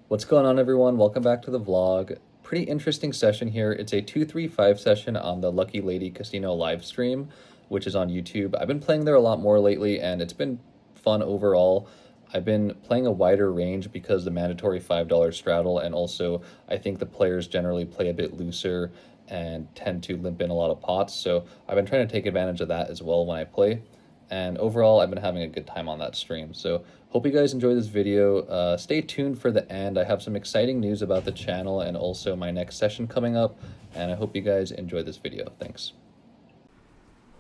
What's going on, everyone? Welcome back to the vlog. Pretty interesting session here. It's a 2-3-5 session on the Lucky Lady Casino live stream, which is on YouTube. I've been playing there a lot more lately, and it's been fun overall. I've been playing a wider range because the mandatory $5 straddle, and also I think the players generally play a bit looser and tend to limp in a lot of pots. So I've been trying to take advantage of that as well when I play. And overall, I've been having a good time on that stream. So hope you guys enjoy this video. Stay tuned for the end. I have some exciting news about the channel and also my next session coming up. And I hope you guys enjoy this video. Thanks.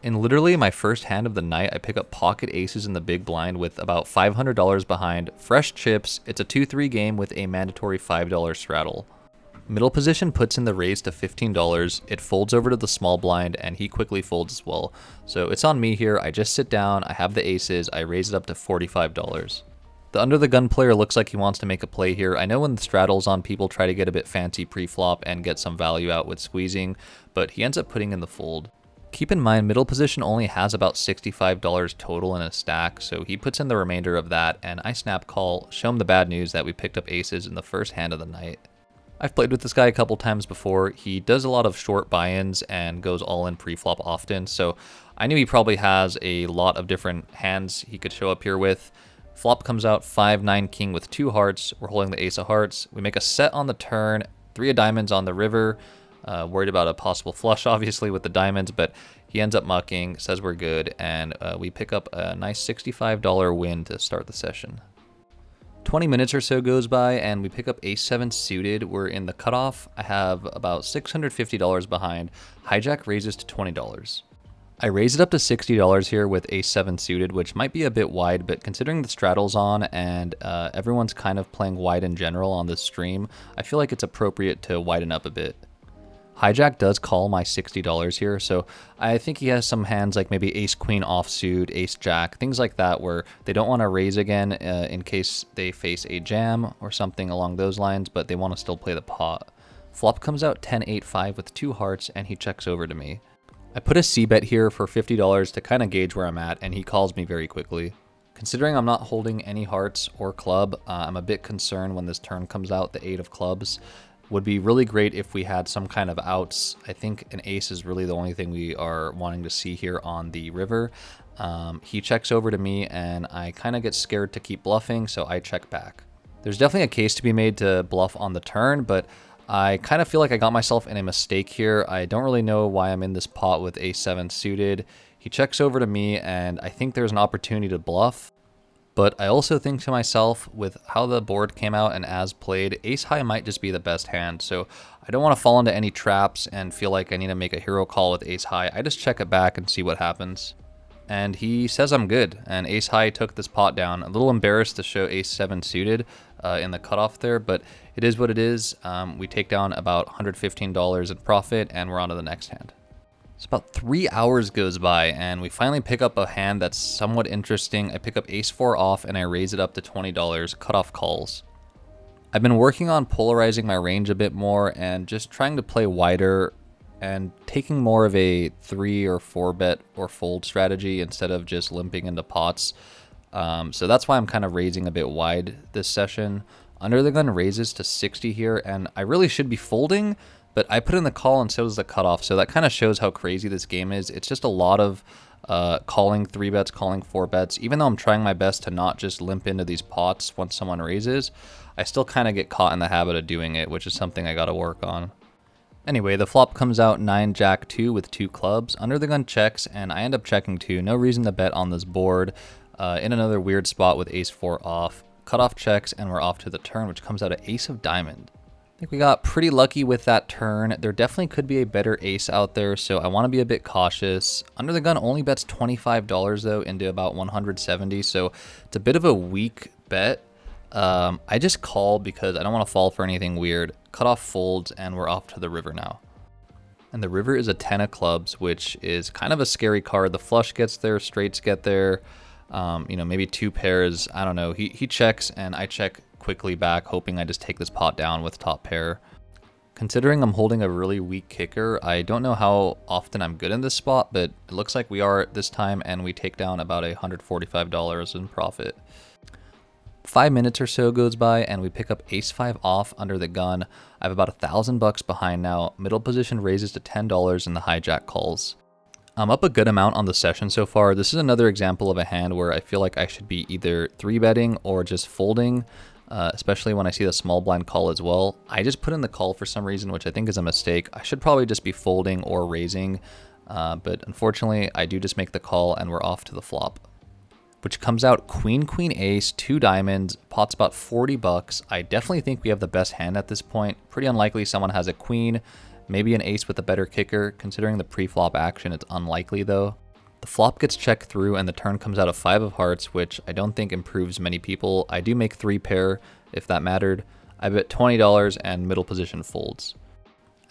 In literally my first hand of the night, I pick up pocket aces in the big blind with about $500 behind, fresh chips. It's a 2-3 game with a mandatory $5 straddle. Middle position puts in the raise to $15, it folds over to the small blind, and he quickly folds as well. So it's on me here, I just sit down, I have the aces, I raise it up to $45. The under the gun player looks like he wants to make a play here. I know when the straddle's on, people try to get a bit fancy pre-flop and get some value out with squeezing, but he ends up putting in the fold. Keep in mind, middle position only has about $65 total in a stack, so he puts in the remainder of that, and I snap call, show him the bad news that we picked up aces in the first hand of the night. I've played with this guy a couple times before. He does a lot of short buy-ins and goes all in pre-flop often, so I knew he probably has a lot of different hands he could show up here with. Flop comes out 5-9 king with 2 hearts. We're holding the ace of hearts. We make a set on the turn, 3 of diamonds on the river. Worried about a possible flush, obviously, with the diamonds, but he ends up mucking, says we're good, and we pick up a nice $65 win to start the session. 20 minutes or so goes by, and we pick up ace-7 suited. We're in the cutoff. I have about $650 behind. Hijack raises to $20. I raise it up to $60 here with ace-7 suited, which might be a bit wide, but considering the straddle's on and everyone's kind of playing wide in general on this stream, I feel like it's appropriate to widen up a bit. Hijack does call my $60 here, so I think he has some hands like maybe ace-queen offsuit, ace-jack, things like that where they don't want to raise again in case they face a jam or something along those lines, but they want to still play the pot. Flop comes out 10-8-5 with 2 hearts, and he checks over to me. I put a c-bet here for $50 to kind of gauge where I'm at, and he calls me very quickly. Considering I'm not holding any hearts or club, I'm a bit concerned when this turn comes out, the 8 of clubs. Would be really great if we had some kind of outs. I think an ace is really the only thing we are wanting to see here on the river. He checks over to me, and I kind of get scared to keep bluffing, so I check back. There's definitely a case to be made to bluff on the turn, but I kind of feel like I got myself in a mistake here. I don't really know why I'm in this pot with ace-7 suited. He checks over to me, and I think there's an opportunity to bluff. But I also think to myself, with how the board came out and as played, ace-high might just be the best hand. So I don't want to fall into any traps and feel like I need to make a hero call with ace-high. I just check it back and see what happens. And he says I'm good, and ace-high took this pot down. A little embarrassed to show ace-7 suited in the cutoff there, but it is what it is. We take down about $115 in profit, and we're on to the next hand. So about 3 hours goes by, and we finally pick up a hand that's somewhat interesting. I pick up ace-4 off, and I raise it up to $20, cutoff calls. I've been working on polarizing my range a bit more and just trying to play wider and taking more of a 3 or 4 bet or fold strategy instead of just limping into pots. So that's why I'm kind of raising a bit wide this session. Under the gun raises to 60 here, and I really should be folding, but I put in the call and so does the cutoff, so that kind of shows how crazy this game is. It's just a lot of calling 3 bets, calling 4 bets. Even though I'm trying my best to not just limp into these pots once someone raises, I still kind of get caught in the habit of doing it, which is something I got to work on. Anyway, the flop comes out 9-jack-2 with 2 clubs. Under the gun checks, and I end up checking 2. No reason to bet on this board. In another weird spot with ace-4 off. Cutoff checks, and we're off to the turn, which comes out at ace of diamond. I think we got pretty lucky with that turn. There definitely could be a better ace out there, so I want to be a bit cautious. Under the gun only bets $25 though into about 170, so it's a bit of a weak bet. I just call because I don't want to fall for anything weird. Cutoff folds, and we're off to the river now. And the river is a 10 of clubs, which is kind of a scary card. The flush gets there, straights get there, maybe 2 pairs. I don't know. He checks, and I check quickly back, hoping I just take this pot down with top pair. Considering I'm holding a really weak kicker, I don't know how often I'm good in this spot, but it looks like we are this time, and we take down about $145 in profit. 5 minutes or so goes by and we pick up ace 5 off under the gun. I have about $1,000 behind now. Middle position raises to $10 and the hijack calls. I'm up a good amount on the session so far. This is another example of a hand where I feel like I should be either 3-betting or just folding, especially when I see the small blind call as well. I just put in the call for some reason, which I think is a mistake. I should probably just be folding or raising, but unfortunately I do just make the call and we're off to the flop, which comes out queen, queen, ace, 2 diamonds, pot's about $40. I definitely think we have the best hand at this point. Pretty unlikely someone has a queen, maybe an ace with a better kicker. Considering the pre-flop action, it's unlikely though. The flop gets checked through and the turn comes out a 5 of hearts, which I don't think improves many people. I do make 3 pair if that mattered. I bet $20 and middle position folds.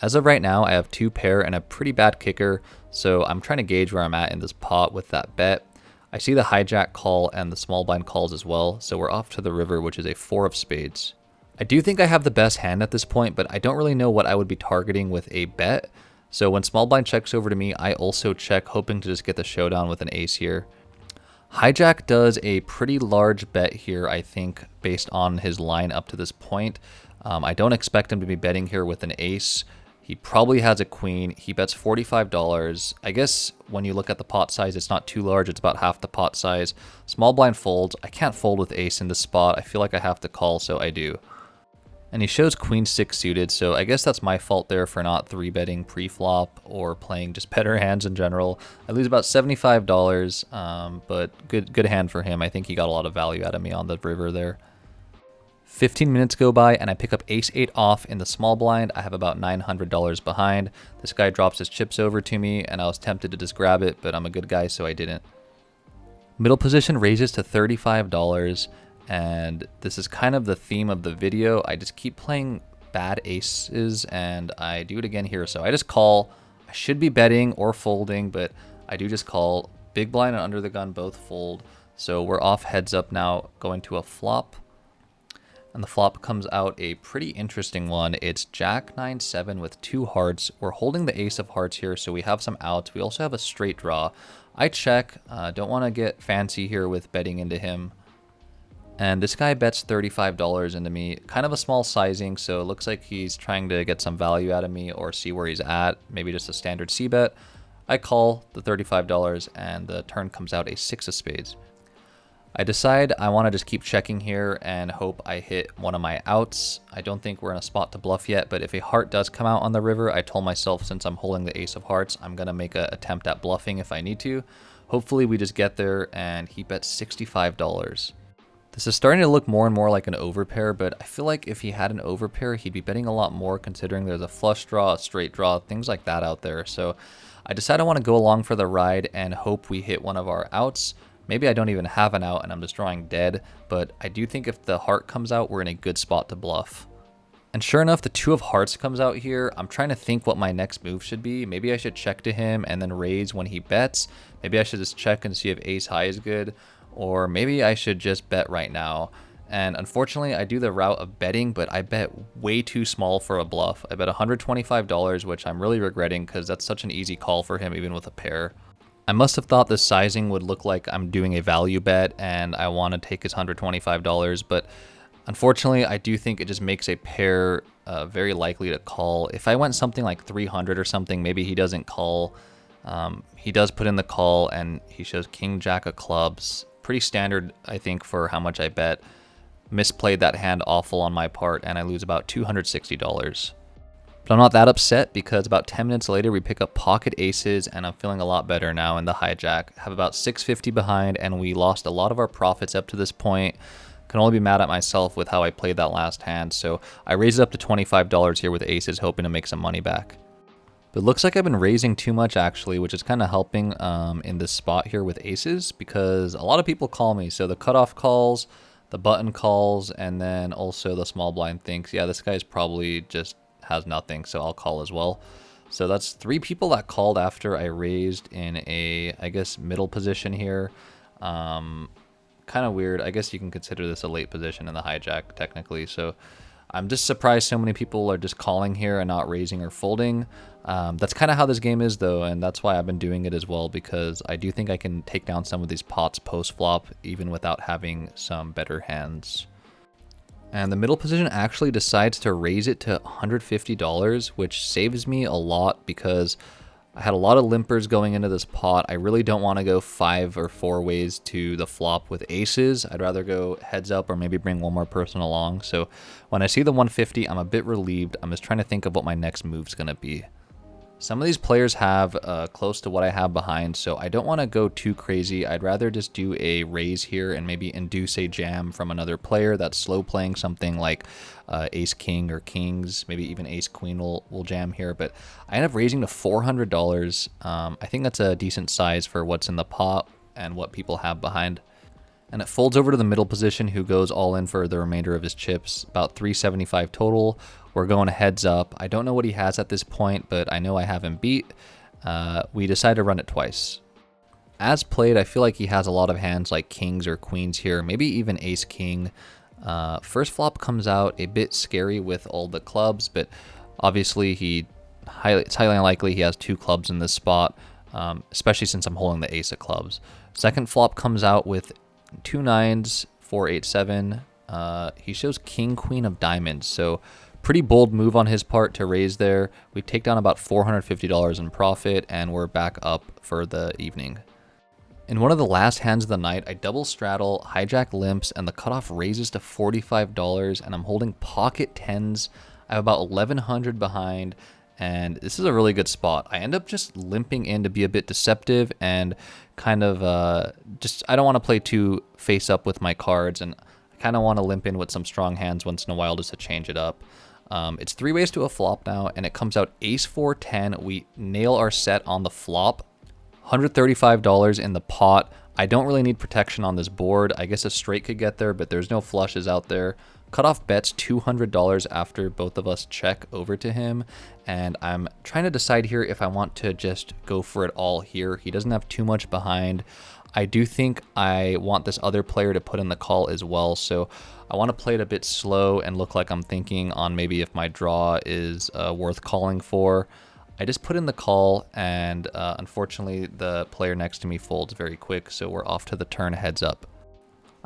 As of right now, I have 2 pair and a pretty bad kicker, so I'm trying to gauge where I'm at in this pot with that bet. I see the hijack call and the small blind calls as well, so we're off to the river, which is a 4 of spades. I do think I have the best hand at this point, but I don't really know what I would be targeting with a bet. So when small blind checks over to me, I also check, hoping to just get the showdown with an ace here. Hijack does a pretty large bet here, I think, based on his line up to this point. I don't expect him to be betting here with an ace. He probably has a queen. He bets $45. I guess when you look at the pot size, it's not too large. It's about half the pot size. Small blind folds. I can't fold with ace in this spot. I feel like I have to call, so I do. And he shows queen 6 suited, so I guess that's my fault there for not 3-betting pre-flop or playing just better hands in general. I lose about $75, but good hand for him. I think he got a lot of value out of me on the river there. 15 minutes go by and I pick up ace 8 off in the small blind. I have about $900 behind. This guy drops his chips over to me and I was tempted to just grab it, but I'm a good guy, so I didn't. Middle position raises to $35, and this is kind of the theme of the video. I just keep playing bad aces and I do it again here. So I just call. I should be betting or folding, but I do just call. Big blind and under the gun both fold. So we're off heads up now, going to a flop. And the flop comes out a pretty interesting one. It's Jack 9-7 with 2 hearts. We're holding the ace of hearts here, so we have some outs. We also have a straight draw. I check. Don't want to get fancy here with betting into him. And this guy bets $35 into me. Kind of a small sizing, so it looks like he's trying to get some value out of me or see where he's at. Maybe just a standard C bet. I call the $35 and the turn comes out a 6 of spades. I decide I want to just keep checking here and hope I hit one of my outs. I don't think we're in a spot to bluff yet, but if a heart does come out on the river, I told myself since I'm holding the ace of hearts, I'm going to make an attempt at bluffing if I need to. Hopefully we just get there, and he bets $65. This is starting to look more and more like an overpair, but I feel like if he had an overpair, he'd be betting a lot more considering there's a flush draw, a straight draw, things like that out there. So I decide I want to go along for the ride and hope we hit one of our outs. Maybe I don't even have an out and I'm just drawing dead, but I do think if the heart comes out, we're in a good spot to bluff. And sure enough, the 2 of hearts comes out here. I'm trying to think what my next move should be. Maybe I should check to him and then raise when he bets. Maybe I should just check and see if ace high is good, or maybe I should just bet right now. And unfortunately, I do the route of betting, but I bet way too small for a bluff. I bet $125, which I'm really regretting because that's such an easy call for him even with a pair. I must have thought this sizing would look like I'm doing a value bet and I want to take his $125, but unfortunately I do think it just makes a pair very likely to call. If I went something like 300 or something, maybe he doesn't call. He does put in the call and he shows king jack of clubs. Pretty standard, I think, for how much I bet. Misplayed that hand awful on my part and I lose about $260. But I'm not that upset because about 10 minutes later we pick up pocket aces and I'm feeling a lot better now in the hijack. Have about $650 behind and we lost a lot of our profits up to this point. Can only be mad at myself with how I played that last hand, so I raised it up to $25 here with aces, hoping to make some money back. But it looks like I've been raising too much actually, which is kind of helping in this spot here with aces because a lot of people call me. So the cutoff calls, the button calls, and then also the small blind thinks, yeah, this guy's probably just has nothing, so I'll call as well. So that's 3 people that called after I raised in a, I guess, middle position here. Kind of weird. I guess you can consider this a late position in the hijack technically. So I'm just surprised so many people are just calling here and not raising or folding. That's kind of how this game is though, and that's why I've been doing it as well, because I do think I can take down some of these pots post-flop even without having some better hands. And the middle position actually decides to raise it to $150, which saves me a lot because I had a lot of limpers going into this pot. I really don't want to go 5 or 4 ways to the flop with aces. I'd rather go heads up or maybe bring one more person along. So when I see the 150, I'm a bit relieved. I'm just trying to think of what my next move's going to be. Some of these players have close to what I have behind, so I don't want to go too crazy. I'd rather just do a raise here and maybe induce a jam from another player that's slow playing something like ace king or kings, maybe even ace queen will jam here. But I end up raising to $400. I think that's a decent size for what's in the pot and what people have behind. And it folds over to the middle position, who goes all in for the remainder of his chips, about 375 total. We're going heads up. I don't know what he has at this point, but I know I have him beat. We decide to run it twice. As played, I feel like he has a lot of hands like kings or queens here, maybe even ace king. First flop comes out a bit scary with all the clubs, but obviously it's highly unlikely he has 2 clubs in this spot, especially since I'm holding the ace of clubs. Second flop comes out with 2 9s, 4 8 7. He shows king queen of diamonds, so pretty bold move on his part to raise there. We take down about $450 in profit, and we're back up for the evening. In one of the last hands of the night, I double straddle, hijack limps, and the cutoff raises to $45, and I'm holding pocket 10s. I have about 1100 behind, and this is a really good spot. I end up just limping in to be a bit deceptive and kind of I don't want to play too face up with my cards, and I kind of want to limp in with some strong hands once in a while just to change it up. It's 3 ways to a flop now, and it comes out ace 4 10. We nail our set on the flop. $135 in the pot. I don't really need protection on this board. I guess a straight could get there, but there's no flushes out there. Cutoff bets $200 after both of us check over to him, and I'm trying to decide here if I want to just go for it all here. He doesn't have too much behind. I do think I want this other player to put in the call as well, so I want to play it a bit slow and look like I'm thinking on maybe if my draw is worth calling for. I just put in the call, and unfortunately the player next to me folds very quick, so we're off to the turn heads up.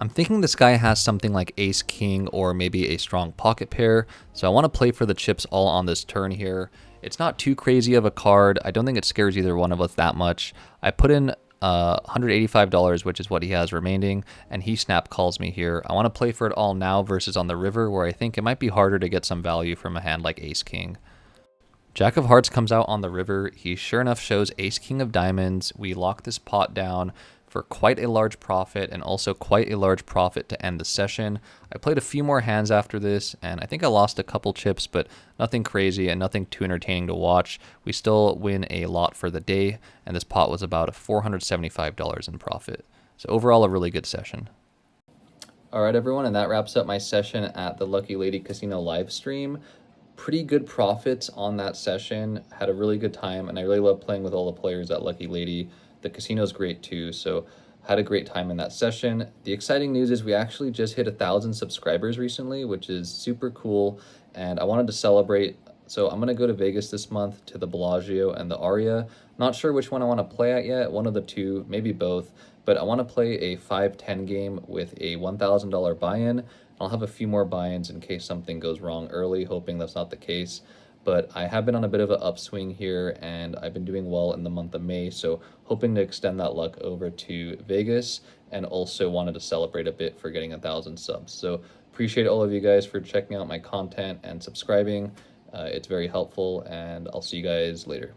I'm thinking this guy has something like ace king or maybe a strong pocket pair, so I want to play for the chips all on this turn here. It's not too crazy of a card. I don't think it scares either one of us that much. I put in $185, which is what he has remaining, and he snap calls me here. I want to play for it all now versus on the river, where I think it might be harder to get some value from a hand like ace king. Jack of hearts comes out on the river. He sure enough shows ace king of diamonds. We lock this pot down for quite a large profit, and also quite a large profit to end the session. I played a few more hands after this, and I think I lost a couple chips, but nothing crazy and nothing too entertaining to watch. We still win a lot for the day, and this pot was about $475 in profit. So overall, a really good session. All right, everyone, and that wraps up my session at the Lucky Lady Casino live stream. Pretty good profits on that session. Had a really good time, and I really love playing with all the players at Lucky Lady. The casino's great too, so had a great time in that session. The exciting news is we actually just hit 1,000 subscribers recently, which is super cool, and I wanted to celebrate. So I'm gonna go to Vegas this month to the Bellagio and the Aria. Not sure which one I want to play at yet, one of the two, maybe both, but I want to play a 5-10 game with a $1,000 buy-in. I'll have a few more buy-ins in case something goes wrong early, hoping that's not the case. But I have been on a bit of an upswing here, and I've been doing well in the month of May, so hoping to extend that luck over to Vegas, and also wanted to celebrate a bit for getting 1,000 subs. So appreciate all of you guys for checking out my content and subscribing. It's very helpful, and I'll see you guys later.